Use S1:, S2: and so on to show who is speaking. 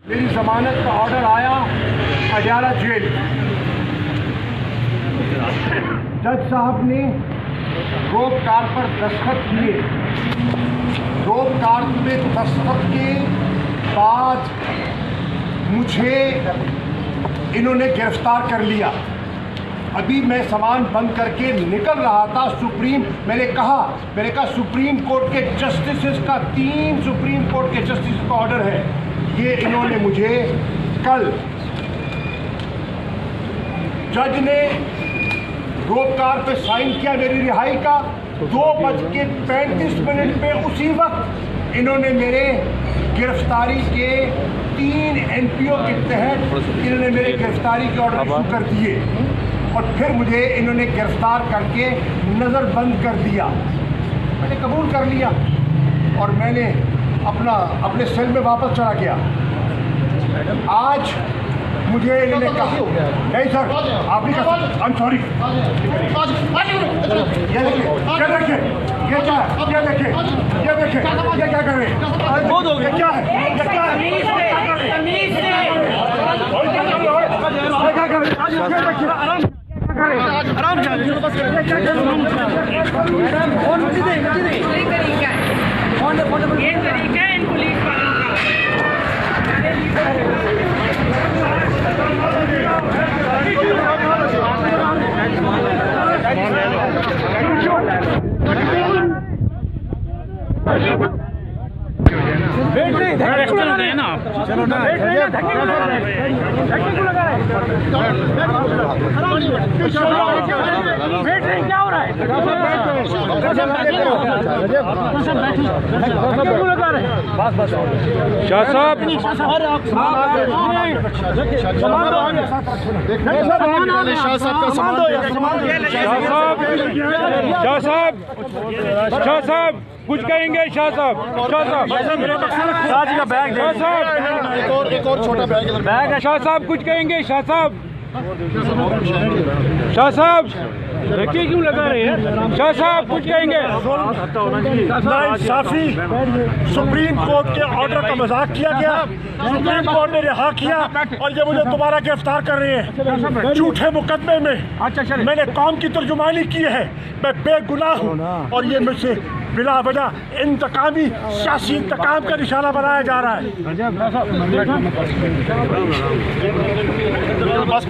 S1: मेरी जमानत का ऑर्डर आया अडयाला जेल। जज साहब ने रोप कार पर दस्तखत किए। रोप कार पे दस्तखत के बाद मुझे इन्होंने गिरफ्तार कर लिया। अभी मैं सामान बंद करके निकल रहा था। मैंने कहा सुप्रीम कोर्ट के जस्टिस का 3 सुप्रीम कोर्ट के जस्टिस का ऑर्डर है। ये इन्होंने मुझे कल जज ने रोपकार पे साइन किया मेरी रिहाई का। 2:35 पे उसी वक्त इन्होंने मेरे गिरफ्तारी के 3 NPO के तहत इन्होंने मेरे गिरफ्तारी के ऑर्डर इशू कर दिए और फिर मुझे इन्होंने गिरफ्तार करके नज़रबंद कर दिया। मैंने कबूल कर लिया और मैंने अपने सेल में वापस चला गया। आज मुझे इन्होंने कहा नहीं सर आप नहीं कर सकते, आई एम सॉरी। ये देखिए ये देखिए ये क्या है, ये देखिए ये क्या कर रहे हैं, ये क्या है, ये क्या है, आराम से ये तरीका है इन पुलिस वालों चलो ना क्या हो रहा है?
S2: शाह साहब कुछ कहेंगे? शाह साहब
S1: का बैग एक और छोटा बैग है।
S2: शाह साहब कुछ कहेंगे? शाह साहब देखिए क्यों लगा रहे हैं? शाह साहब कुछ कहेंगे?
S1: साफी सुप्रीम कोर्ट के ऑर्डर का मजाक किया गया। सुप्रीम कोर्ट ने रिहा किया और ये मुझे दोबारा गिरफ्तार कर रहे हैं झूठे मुकदमे में। मैंने कौम की तर्जुमानी की है, मैं बेगुनाह हूँ और ये मुझसे बिला वजह इंतकामी सियासी इंतकाम का निशाना बनाया जा रहा है। बस